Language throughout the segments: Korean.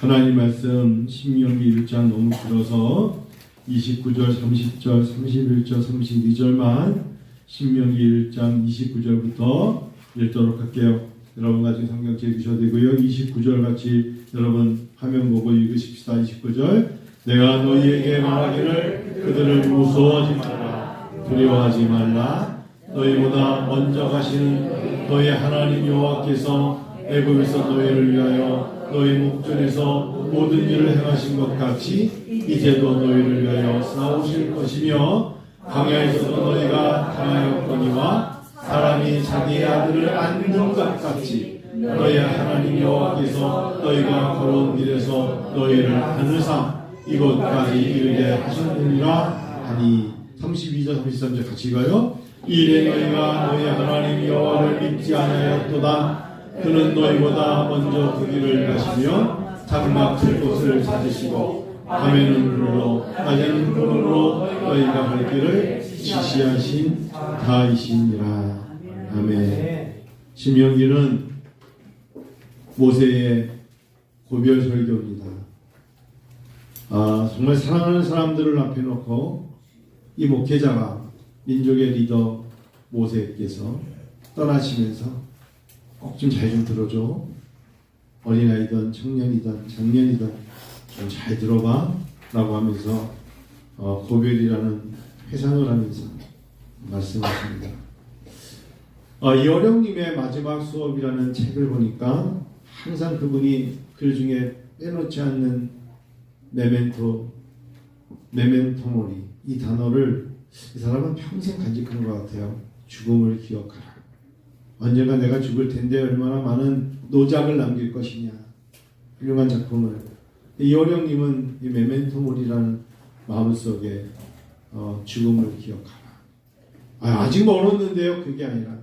하나님 말씀 신명기 1장 너무 길어서 29절, 30절, 31절, 32절만 신명기 1장 29절부터 읽도록 할게요. 여러분 같이 성경 읽으셔도 되고요. 29절 같이 여러분 화면 보고 읽으십시다. 29절 내가 너희에게 말하기를 그들을 무서워하지 말라 두려워하지 말라 너희보다 먼저 가시는 너희 하나님 여호와께서 애굽에서 너희를 위하여 너희 목전에서 모든 일을 행하신 것 같이 이제도 너희를 위하여 싸우실 것이며 광야에서도 너희가 당하였거니와 사람이 자기의 아들을 안는 것 같이 너희 하나님 여호와께서 너희가 걸어온 길에서 너희를 하늘사 이곳까지 이르게 하셨느니라 하니 32절 33절 같이 가요. 이래 너희가 너희 하나님 여호와를 믿지 아니하였도다. 그는 너희보다 먼저 그 길을 가시며 장막 칠 곳을 찾으시고 밤에는 불로 낮에는 구름으로 너희가 갈 길을 지시하신 자이시니라. 아멘. 신명기는 모세의 고별 설교입니다. 정말 사랑하는 사람들을 앞에 놓고 이 목회자가 민족의 리더 모세께서 떠나시면서 꼭 좀 잘 좀 들어줘. 어린아이든 청년이든 장년이든 좀 잘 들어봐 라고 하면서 고별이라는 회상을 하면서 말씀하십니다. 이어령님의 마지막 수업이라는 책을 보니까 항상 그분이 글 중에 빼놓지 않는 메멘토모리 이 단어를 이 사람은 평생 간직하는 것 같아요. 죽음을 기억하라. 언젠가 내가 죽을 텐데 얼마나 많은 노작을 남길 것이냐. 훌륭한 작품을. 이어령님은 이 메멘토모리라는 마음속에 죽음을 기억하라. 아직 멀었는데요. 그게 아니라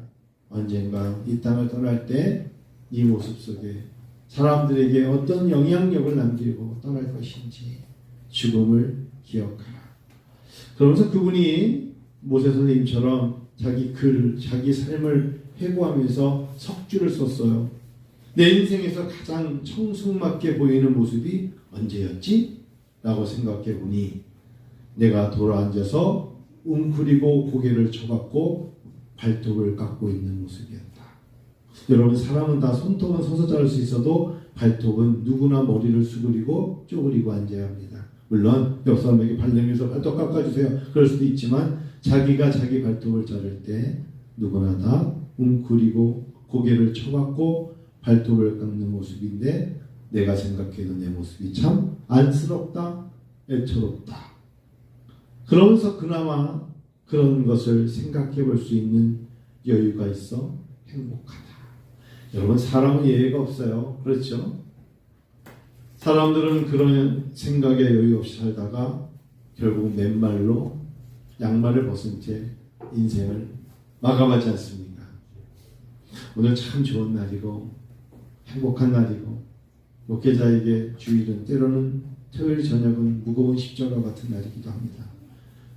언젠가 이 땅을 떠날 때 이 모습 속에 사람들에게 어떤 영향력을 남기고 떠날 것인지 죽음을 기억하라. 그러면서 그분이 모세 선생님처럼 자기 글, 자기 삶을 회고하면서 석주를 썼어요. 내 인생에서 가장 청승맞게 보이는 모습이 언제였지? 라고 생각해 보니 내가 돌아앉아서 웅크리고 고개를 쳐박고 발톱을 깎고 있는 모습이었다. 여러분 사람은 다 손톱은 서서 자를 수 있어도 발톱은 누구나 머리를 수그리고 쪼그리고 앉아야 합니다. 물론 옆 사람에게 발냄에서 발톱 깎아주세요. 그럴 수도 있지만 자기가 자기 발톱을 자를 때 누구나 다 웅크리고 고개를 쳐박고 발톱을 깎는 모습인데 내가 생각해도 내 모습이 참 안쓰럽다, 애처롭다. 그러면서 그나마 그런 것을 생각해 볼 수 있는 여유가 있어 행복하다. 여러분 사람은 예외가 없어요. 그렇죠? 사람들은 그런 생각에 여유 없이 살다가 결국 맨발로 양말을 벗은 채 인생을 마감하지 않습니까? 오늘 참 좋은 날이고 행복한 날이고 목회자에게 주일은 때로는 토요일 저녁은 무거운 십자가 같은 날이기도 합니다.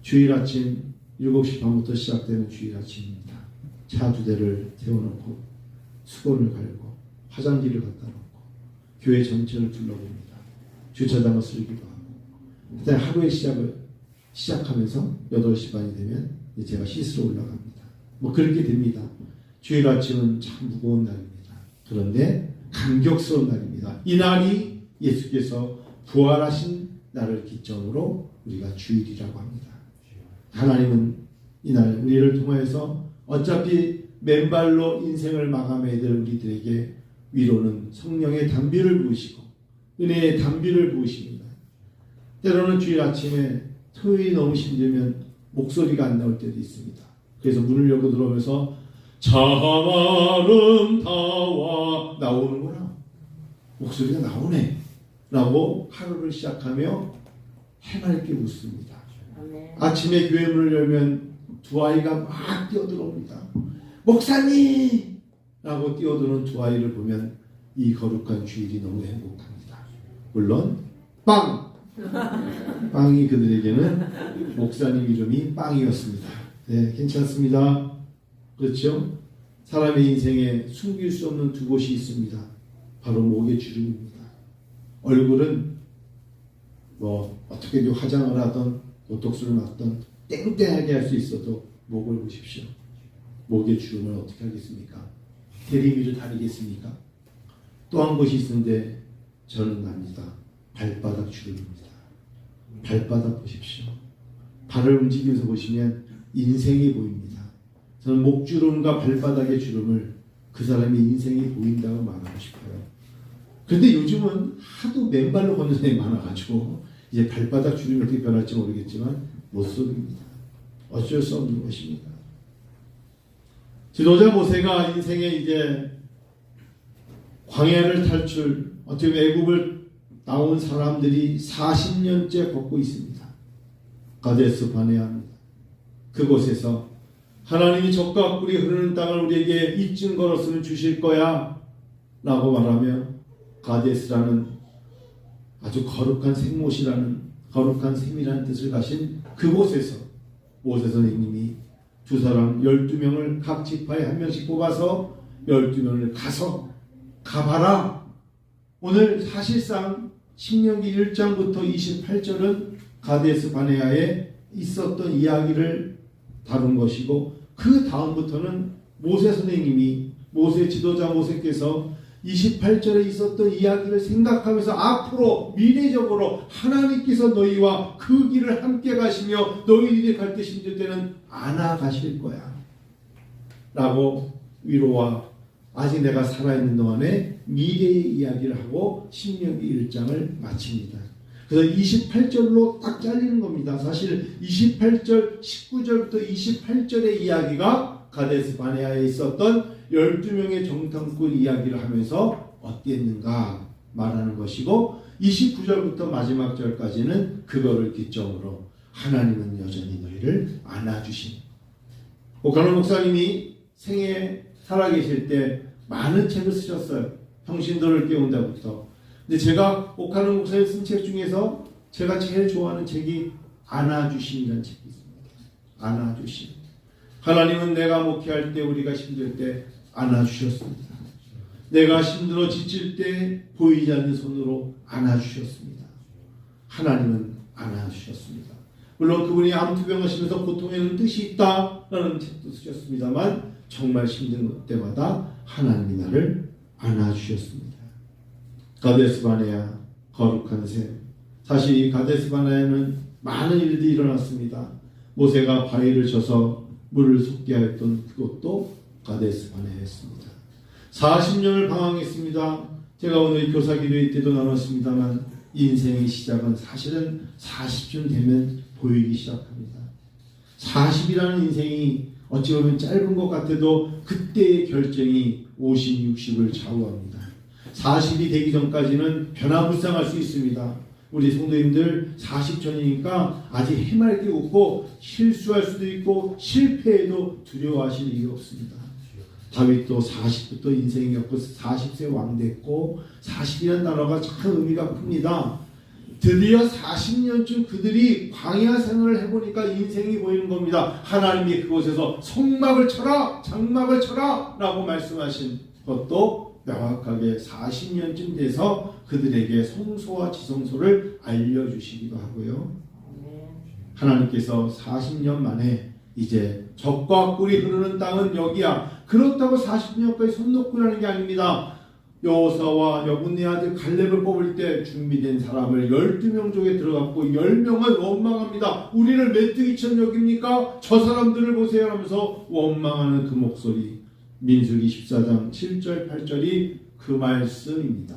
주일 아침 7시 반부터 시작되는 주일 아침입니다. 차 2대를 세워놓고 수건을 갈고 화장지를 갖다 놓고 교회 전체를 둘러봅니다. 주차장을 쓸기도 하고 그때 하루의 시작하면서 8시 반이 되면 제가 씻으러 올라갑니다. 그렇게 됩니다. 주일 아침은 참 무거운 날입니다. 그런데 감격스러운 날입니다. 이 날이 예수께서 부활하신 날을 기점으로 우리가 주일이라고 합니다. 하나님은 이날 우리를 통해서 어차피 맨발로 인생을 마감해야 될 우리들에게 위로는 성령의 담비를 부으시고 은혜의 담비를 부으십니다. 때로는 주일 아침에 토요일이 너무 힘들면 목소리가 안 나올 때도 있습니다. 그래서 문을 열고 들어오면서 참 아름다워 나오는구나. 목소리가 나오네 라고 하루를 시작하며 해맑게 웃습니다. 아침에 교회 문을 열면 두 아이가 막 뛰어들어옵니다. 목사님! 라고 뛰어드는 두 아이를 보면 이 거룩한 주일이 너무 행복합니다. 물론 빵이 그들에게는 목사님 이름이 빵이었습니다. 네, 괜찮습니다. 그렇죠? 사람의 인생에 숨길 수 없는 두 곳이 있습니다. 바로 목의 주름입니다. 얼굴은 뭐 어떻게 화장을 하던 보톡스를 맞던 땡땡하게 할 수 있어도 목을 보십시오. 목의 주름을 어떻게 하겠습니까? 대리미를 다리겠습니까? 또 한 곳이 있는데 저는 압니다. 발바닥 주름입니다. 발바닥 보십시오. 발을 움직이면서 보시면 인생이 보입니다. 저는 목주름과 발바닥의 주름을 그 사람의 인생이 보인다고 말하고 싶어요. 그런데 요즘은 하도 맨발로 걷는 사람이 많아가지고 이제 발바닥 주름이 어떻게 변할지 모르겠지만 못 속입니다. 어쩔 수 없는 것입니다. 지도자 모세가 인생에 이제 광야를 탈출, 어떻게 애굽을 나온 사람들이 40년째 걷고 있습니다. 가데스 바네아입니다. 그곳에서 하나님이 적과 꿀이 흐르는 땅을 우리에게 이쯤 걸었으면 주실 거야 라고 말하며 가데스라는 아주 거룩한 생못이라는 거룩한 셈이라는 뜻을 가신 그곳에서 모세 선생님이 두 사람 12명을 각 지파에 한 명씩 뽑아서 12명을 가봐라. 오늘 사실상 신명기 1장부터 28절은 가데스 바네아에 있었던 이야기를 다룬 것이고, 그 다음부터는 모세 선생님이, 모세 지도자 모세께서 28절에 있었던 이야기를 생각하면서 앞으로 미래적으로 하나님께서 너희와 그 길을 함께 가시며 너희들이 갈 때 힘들 때는 안아 가실 거야 라고 위로와 아직 내가 살아있는 동안에 미래의 이야기를 하고 신명기 1장을 마칩니다. 그래서 28절로 딱 잘리는 겁니다. 사실 28절, 19절부터 28절의 이야기가 가데스 바네아에 있었던 12명의 정탐꾼 이야기를 하면서 어땠는가 말하는 것이고, 29절부터 마지막 절까지는 그거를 기점으로 하나님은 여전히 너희를 안아주신. 오카노 목사님이 생에 살아계실 때 많은 책을 쓰셨어요. 평신도를 깨운다부터. 근데 제가 오카노 목사님 쓴 책 중에서 제가 제일 좋아하는 책이 안아주신이라는 책이 있습니다. 안아주신. 하나님은 내가 목회할 때, 우리가 힘들 때 안아주셨습니다. 내가 힘들어 지칠 때 보이지 않는 손으로 안아주셨습니다. 하나님은 안아주셨습니다. 물론 그분이 암투병 하시면서 고통에는 뜻이 있다라는 책도 쓰셨습니다만 정말 힘든 때마다 하나님이 나를 안아주셨습니다. 가데스 바네아, 거룩한 샘. 사실 이 가데스 바네아에는 많은 일들이 일어났습니다. 모세가 바위를 쳐서 물을 솟게 하였던 그것도 가데스 바네아였습니다. 40년을 방황했습니다. 제가 오늘 교사 기도회 때도 나눴습니다만 인생의 시작은 사실은 40쯤 되면 보이기 시작합니다. 40이라는 인생이 어찌 보면 짧은 것 같아도 그때의 결정이 50, 60을 좌우합니다. 40이 되기 전까지는 변화무쌍할 수 있습니다. 우리 성도님들 40 전이니까 아직 해맑게 웃고 실수할 수도 있고 실패해도 두려워하실 이유 없습니다. 다윗도 40부터 인생이 겪고 40세 왕 됐고 40이라는 단어가 참 의미가 큽니다. 드디어 40년쯤 그들이 광야 생활을 해보니까 인생이 보이는 겁니다. 하나님이 그곳에서 성막을 쳐라, 장막을 쳐라 라고 말씀하신 것도 명확하게 40년쯤 돼서 그들에게 성소와 지성소를 알려주시기도 하고요. 하나님께서 40년 만에 이제 적과 꿀이 흐르는 땅은 여기야. 그렇다고 40년까지 손 놓고 하는 게 아닙니다. 여호사와 여분의 아들 갈렙을 뽑을 때 준비된 사람을 12명 쪽에 들어갔고 10명은 원망합니다. 우리를 메뚜기처럼 여깁니까? 저 사람들을 보세요 하면서 원망하는 그 목소리. 민수기 14장 7절 8절이 그 말씀입니다.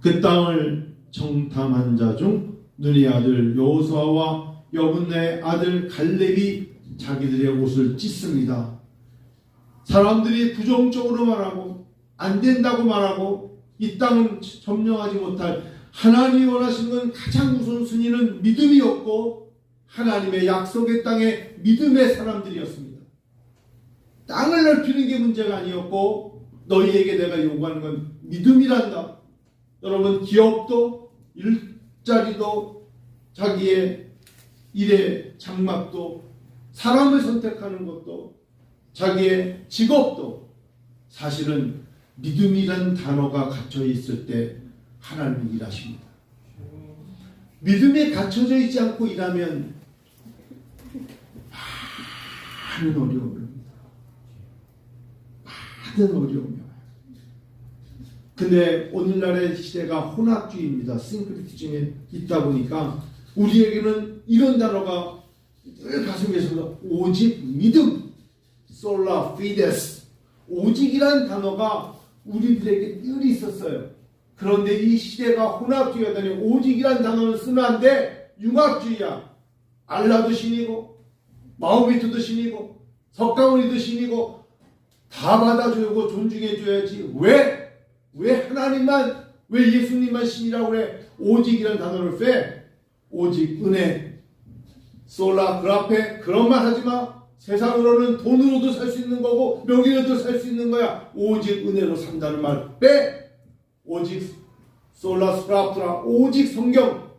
그 땅을 정탐한 자 중 눈의 아들 여호수아와 여분의 아들 갈렙이 자기들의 옷을 찢습니다. 사람들이 부정적으로 말하고 안 된다고 말하고 이 땅은 점령하지 못할, 하나님이 원하신 건 가장 우선순위는 믿음이었고 하나님의 약속의 땅에 믿음의 사람들이었습니다. 땅을 넓히는 게 문제가 아니었고 너희에게 내가 요구하는 건 믿음이란다. 여러분, 기업도 일자리도 자기의 일의 장막도 사람을 선택하는 것도 자기의 직업도 사실은 믿음이라는 단어가 갇혀 있을 때 하나님이 일하십니다. 믿음에 갇혀져 있지 않고 일하면 많은 어려움을 옵니다. 많은 어려움이 와요. 근데 오늘날의 시대가 혼합주의입니다. 싱크리티즘에 있다 보니까 우리에게는 이런 단어가 늘 가슴에서 오직 믿음, 솔라 피데스, 오직이란 단어가 우리들에게 늘 있었어요. 그런데 이 시대가 혼합주의가 되니 오직이란 단어는 쓰면 안 돼. 융합주의야. 알라도 신이고 마호메트도 신이고 석가모니도 신이고 다 받아주고 존중해줘야지. 왜 하나님만, 왜 예수님만 신이라고 그래? 오직이란 단어를 빼. 오직 은혜, 솔라 그라페, 그런 말 하지마. 세상으로는 돈으로도 살 수 있는 거고 명예로도 살 수 있는 거야. 오직 은혜로 산다는 말 빼. 오직 솔라 스프라프라, 오직 성경,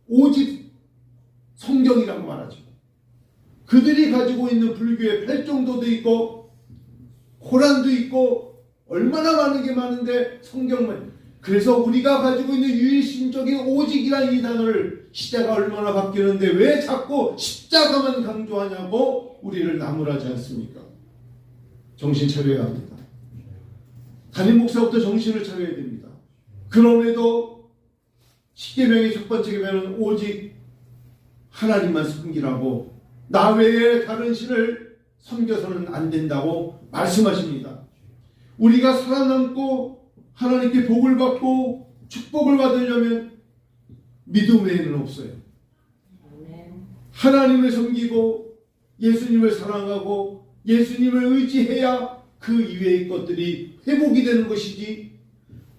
오직 성경이라고 말하죠. 그들이 가지고 있는 불교의 팔정도도 있고 코란도 있고 얼마나 많은 게 많은데 성경만. 그래서 우리가 가지고 있는 유일신적인 오직이라는 이 단어를 시대가 얼마나 바뀌는데 왜 자꾸 십자가만 강조하냐고 우리를 나무라지 않습니까? 정신 차려야 합니다. 담임 목사부터 정신을 차려야 됩니다. 그럼에도 십계명의 첫 번째 계명은 오직 하나님만 섬기라고, 나 외에 다른 신을 섬겨서는 안 된다고 말씀하십니다. 우리가 살아남고 하나님께 복을 받고 축복을 받으려면 믿음 외에는 없어요. 하나님을 섬기고 예수님을 사랑하고 예수님을 의지해야 그 이외의 것들이 회복이 되는 것이지,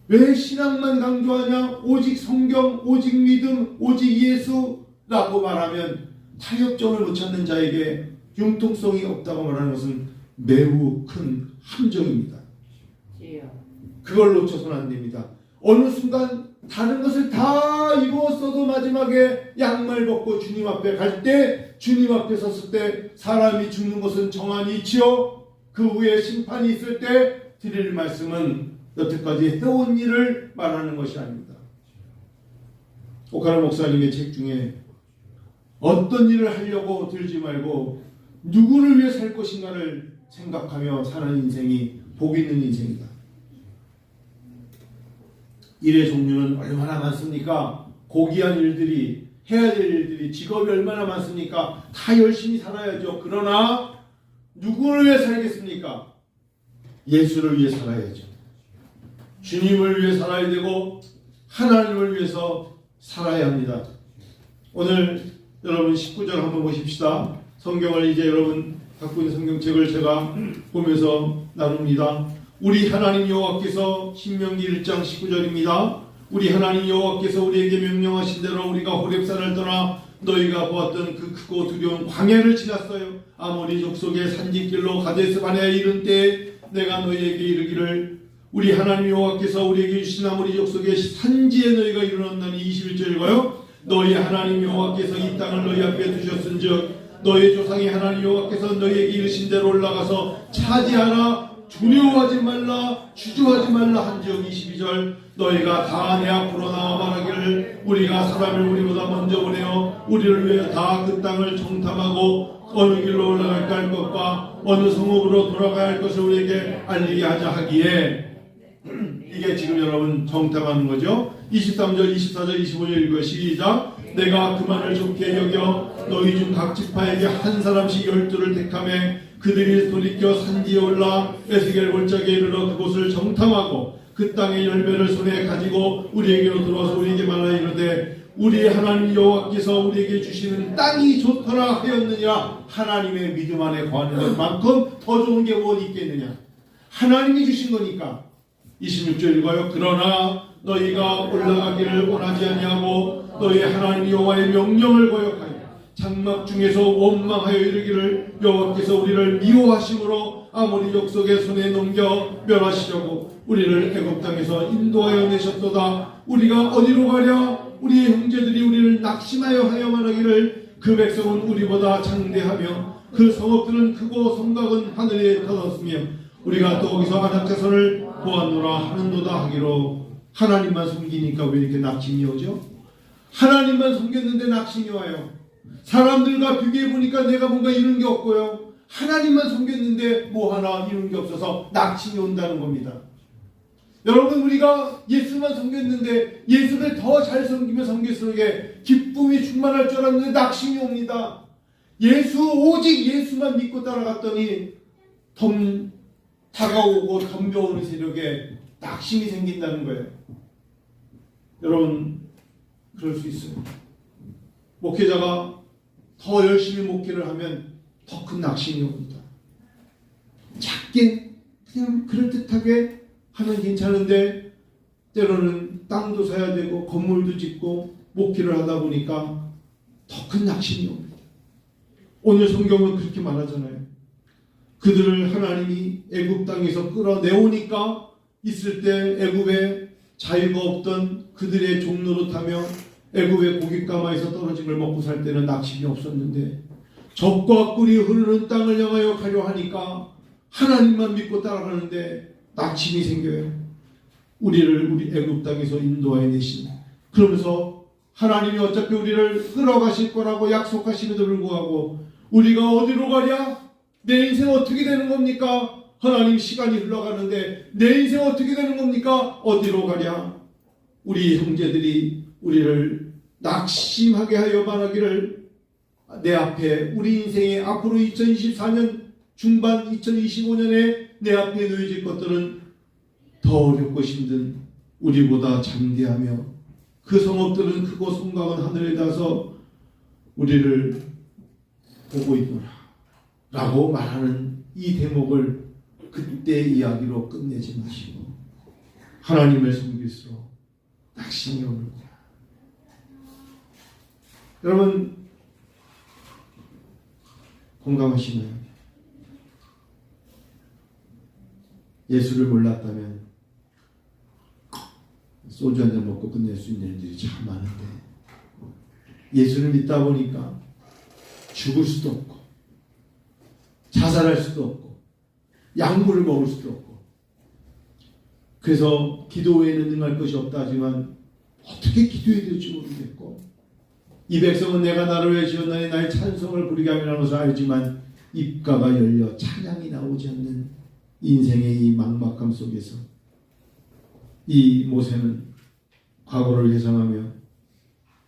왜 신앙만 강조하냐? 오직 성경, 오직 믿음, 오직 예수라고 말하면 타협점을 못 찾는 자에게 융통성이 없다고 말하는 것은 매우 큰 함정입니다. 그걸 놓쳐서는 안 됩니다. 어느 순간 다른 것을 다 이루었어도 마지막에 양말 벗고 주님 앞에 갈 때, 주님 앞에 섰을 때 사람이 죽는 것은 정한이 있지요. 그 후에 심판이 있을 때 드릴 말씀은 여태까지 해온 일을 말하는 것이 아닙니다. 오카라 목사님의 책 중에 어떤 일을 하려고 들지 말고 누구를 위해 살 것인가를 생각하며 사는 인생이 복 있는 인생이다. 일의 종류는 얼마나 많습니까? 고귀한 일들이, 해야 될 일들이, 직업이 얼마나 많습니까? 다 열심히 살아야죠. 그러나 누구를 위해 살겠습니까? 예수를 위해 살아야죠. 주님을 위해 살아야 되고 하나님을 위해서 살아야 합니다. 오늘 여러분 19절 한번 보십시다. 성경을 이제 여러분 갖고 있는 성경책을 제가 보면서 나눕니다. 우리 하나님 여호와께서, 신명기 1장 19절입니다. 우리 하나님 여호와께서 우리에게 명령하신 대로 우리가 호렙산을 떠나 너희가 보았던 그 크고 두려운 광야를 지났어요. 아모리 족속의 산지길로 가데스 바네아에 이른 때에 내가 너희에게 이르기를, 우리 하나님 여호와께서 우리에게 주신 아모리 족속의 산지에 너희가 이르렀나니. 21절 읽어요. 너희 하나님 여호와께서 이 땅을 너희 앞에 두셨은즉 너희 조상의 하나님 여호와께서 너희에게 이르신 대로 올라가서 차지하라. 두려워하지 말라, 주저하지 말라 한즉. 22절 너희가 다 내 앞으로 나와 말하기를, 우리가 사람을 우리보다 먼저 보내어 우리를 위해 다 그 땅을 정탐하고 어느 길로 올라갈까 할 것과 어느 성읍으로 돌아가야 할 것을 우리에게 알리게 하자 하기에. 이게 지금 여러분 정탐하는 거죠. 23절, 24절, 25절 읽어 시작. 내가 그만을 좋게 여겨 너희 중 각 지파에게 한 사람씩 12를 택하매 그들이 돌이켜 산지에 올라 에스겔 골짜기에 이르러 그곳을 정탐하고 그 땅의 열매를 손에 가지고 우리에게로 들어와서 우리에게 말하여 이르되, 우리 하나님 여호와께서 우리에게 주시는 땅이 좋더라 하였느니라. 하나님의 믿음 안에 거하는 것만큼 더 좋은 게 무엇이 있겠느냐? 하나님이 주신 거니까. 26절 읽어요. 그러나 너희가 올라가기를 원하지 아니하고 너희 하나님 여호와의 명령을 거역하여 장막 중에서 원망하여 이르기를, 여호와께서 우리를 미워하심으로 아모리 족속의 손에 넘겨 멸하시려고 우리를 애굽 땅에서 인도하여 내셨도다. 우리가 어디로 가랴? 우리의 형제들이 우리를 낙심하여 하여 말하기를, 그 백성은 우리보다 장대하며 그 성읍들은 크고 성곽은 하늘에 닿았으며 우리가 또 거기서 아낙 자손을 보았노라 하는도다 하기로 하나님만 섬기니까 왜 이렇게 낙심이 오죠? 하나님만 섬겼는데 낙심이 와요. 사람들과 비교해 보니까 내가 뭔가 이룬 게 없고요. 하나님만 섬겼는데 뭐 하나 이룬 게 없어서 낙심이 온다는 겁니다. 여러분, 우리가 예수만 섬겼는데 예수를 더 잘 섬기며 섬길수록 기쁨이 충만할 줄 알았는데 낙심이 옵니다. 오직 예수만 믿고 따라갔더니 다가오고 덤벼오는 세력에 낙심이 생긴다는 거예요. 여러분, 그럴 수 있어요. 목회자가 더 열심히 목회를 하면 더 큰 낙심이 옵니다. 작게 그냥 그럴듯하게 하면 괜찮은데 때로는 땅도 사야 되고 건물도 짓고 목회를 하다 보니까 더 큰 낙심이 옵니다. 오늘 성경은 그렇게 말하잖아요. 그들을 하나님이 애굽 땅에서 끌어내오니까 있을 때 애굽에 자유가 없던 그들의 종노릇하며 애굽의 고깃가마에서 떨어진 걸 먹고 살 때는 낙심이 없었는데 적과 꿀이 흐르는 땅을 향하여 가려 하니까 하나님만 믿고 따라가는데 낙심이 생겨요. 우리 애굽 땅에서 인도하여 내신, 그러면서 하나님이 어차피 우리를 끌어가실 거라고 약속하시는데도 불구하고 우리가 어디로 가랴? 내 인생 어떻게 되는 겁니까? 하나님, 시간이 흘러가는데 내 인생 어떻게 되는 겁니까? 어디로 가랴? 우리 형제들이 우리를 낙심하게 하여 말하기를, 내 앞에 우리 인생에 앞으로 2024년 중반 2025년에 내 앞에 놓여질 것들은 더 어렵고 힘든 우리보다 장대하며 그 성읍들은 크고 성곽은 하늘에 닿아서 우리를 보고 있노라 라고 말하는 이 대목을 그때 이야기로 끝내지 마시고 하나님을 섬길수록 낙심이 옵니다. 여러분, 공감하시나요? 예수를 몰랐다면 소주 한잔 먹고 끝낼 수 있는 일들이 참 많은데 예수를 믿다 보니까 죽을 수도 없고 자살할 수도 없고 약물을 먹을 수도 없고, 그래서 기도 외에는 능할 것이 없다 하지만 어떻게 기도해야 될지 모르겠고, 이 백성은 내가 나를 위해 지었나니 나의 찬송을 부르게 함이라는 것을 알지만 입가가 열려 찬양이 나오지 않는 인생의 이 막막함 속에서 이 모세는 과거를 회상하며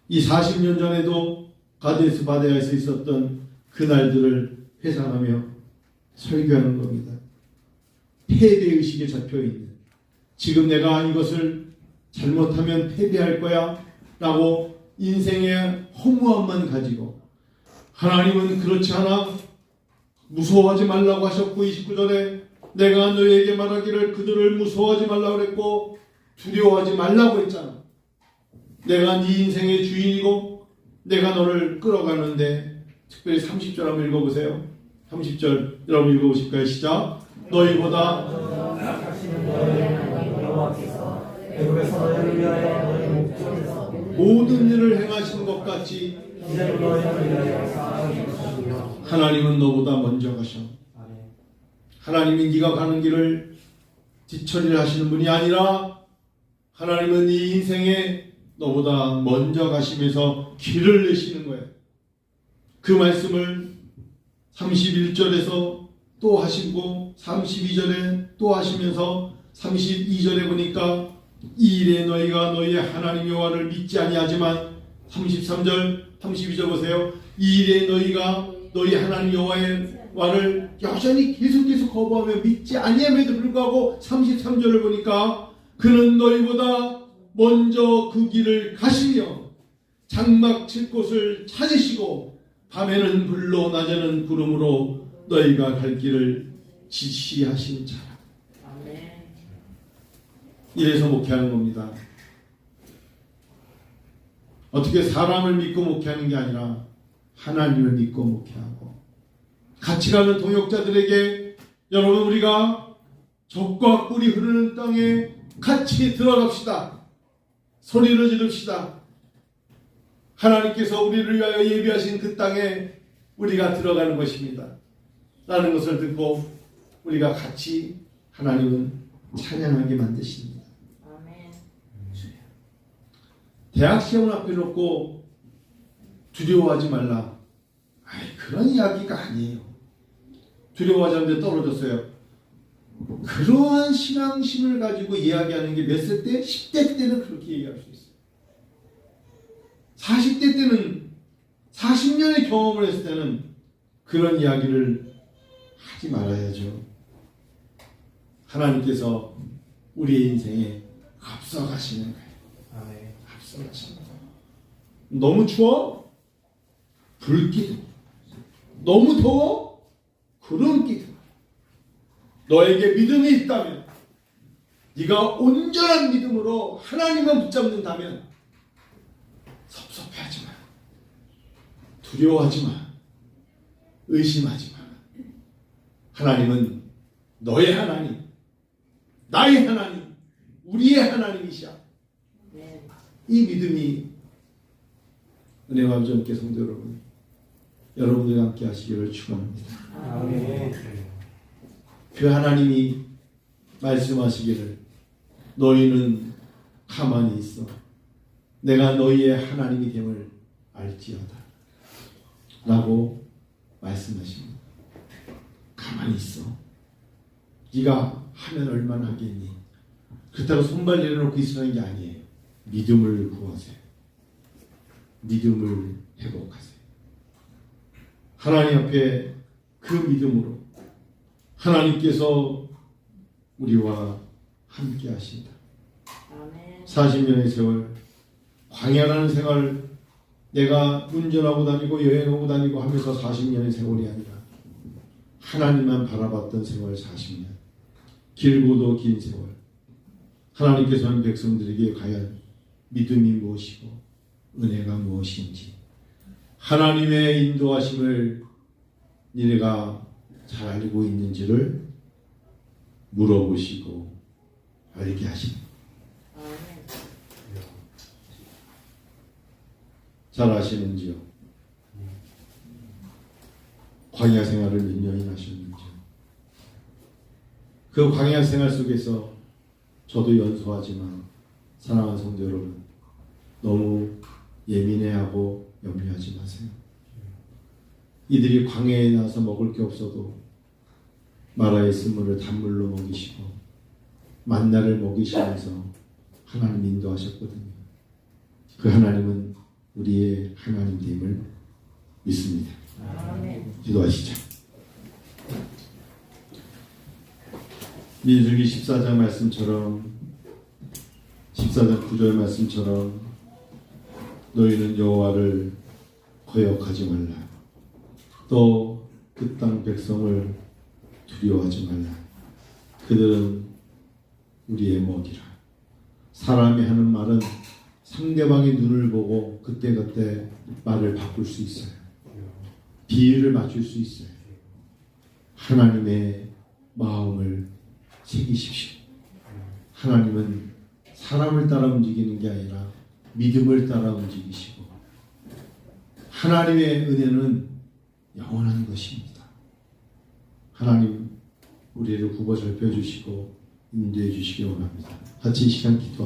이 40년 전에도 가데스 바네아에서 있었던 그날들을 회상하며 설교하는 겁니다. 패배의식에 잡혀있는, 지금 내가 이것을 잘못하면 패배할 거야 라고 인생의 허무함만 가지고, 하나님은 그렇지 않아 무서워하지 말라고 하셨고 29절에 내가 너희에게 말하기를 그들을 무서워하지 말라고 그랬고 두려워하지 말라고 했잖아. 내가 네 인생의 주인이고 내가 너를 끌어가는데, 특별히 30절 한번 읽어보세요. 30절 여러분 읽어보실까요? 시작. 너희보다 모든 일을 행하신 것 같이 하나님은 너보다 먼저 가셔. 하나님이 네가 가는 길을 뒤처리를 하시는 분이 아니라 하나님은 네 인생에 너보다 먼저 가시면서 길을 내시는 거예요. 그 말씀을 31절에서 또 하시고 32절에 또 하시면서 32절에 보니까 이 일에 너희가 너희의 하나님 여호와를 믿지 아니하지만, 33절 32절 보세요. 이 일에 너희가 너희 하나님 여호와를 여전히 계속 거부하며 믿지 아니함에도 불구하고 33절을 보니까 그는 너희보다 먼저 그 길을 가시며 장막 칠 곳을 찾으시고 밤에는 불로 낮에는 구름으로 너희가 갈 길을 지시하신 자라. 이래서 목회하는 겁니다. 어떻게 사람을 믿고 목회하는 게 아니라 하나님을 믿고 목회하고, 같이 가는 동역자들에게 여러분, 우리가 적과 꿀이 흐르는 땅에 같이 들어갑시다. 소리를 지릅시다. 하나님께서 우리를 위하여 예비하신 그 땅에 우리가 들어가는 것입니다 라는 것을 듣고 우리가 같이 하나님은 찬양하게 만드십니다. 대학 시험을 앞에 놓고 두려워하지 말라. 그런 이야기가 아니에요. 두려워하지 않는데 떨어졌어요. 그러한 신앙심을 가지고 이야기하는 게 몇 세 때? 10대 때는 그렇게 얘기할 수 있어요. 40대 때는 40년의 경험을 했을 때는 그런 이야기를 하지 말아야죠. 하나님께서 우리의 인생에 앞서가시는 거예요. 앞서가시는 거예요. 너무 추워? 불기둥. 너무 더워? 구름기둥. 너에게 믿음이 있다면, 네가 온전한 믿음으로 하나님만 붙잡는다면 섭섭해하지 마. 두려워하지 마. 의심하지 마. 하나님은 너의 하나님, 나의 하나님, 우리의 하나님이시야. 이 믿음이 은혜와 함께 성도 여러분, 여러분들과 함께 하시기를 축원합니다. 아멘. 그 하나님이 말씀하시기를 너희는 가만히 있어 내가 너희의 하나님이 됨을 알지어다 라고 말씀하십니다. 가만히 있어. 네가 하면 얼마나 하겠니? 그렇다고 손발 내려놓고 있으라는 게 아니에요. 믿음을 구하세요. 믿음을 회복하세요. 하나님 앞에 그 믿음으로 하나님께서 우리와 함께 하신다. 40년의 세월, 광야라는 생활, 내가 운전하고 다니고 여행하고 다니고 하면서 40년의 세월이 아니라 하나님만 바라봤던 세월 40년, 길고도 긴 세월. 하나님께서는 백성들에게 과연 믿음이 무엇이고 은혜가 무엇인지 하나님의 인도하심을 니네가 잘 알고 있는지를 물어보시고 알게 하십니다. 잘 아시는지요? 광야 생활을 몇 년이나 하셨는지요? 그 광야 생활 속에서 저도 연소하지만 사랑하는 성도 여러분, 너무 예민해하고 염려하지 마세요. 이들이 광야에 나서 먹을 게 없어도 마라의 쓴물을 단물로 먹이시고 만나를 먹이시면서 하나님 인도하셨거든요. 그 하나님은 우리의 하나님됨을 믿습니다. 기도하시죠. 민수기 14장 말씀처럼 14장 9절 말씀처럼 너희는 여호와를 거역하지 말라. 또 그 땅 백성을 두려워하지 말라. 그들은 우리의 먹이라. 사람이 하는 말은 상대방의 눈을 보고 그때그때 말을 바꿀 수 있어요. 비유를 맞출 수 있어요. 하나님의 마음을 새기십시오. 하나님은 사람을 따라 움직이는 게 아니라 믿음을 따라 움직이시고 하나님의 은혜는 영원한 것입니다. 하나님 우리를 굽어 살펴 주시고 인도해 주시기 원합니다. 같이 이 시간 기도합니다.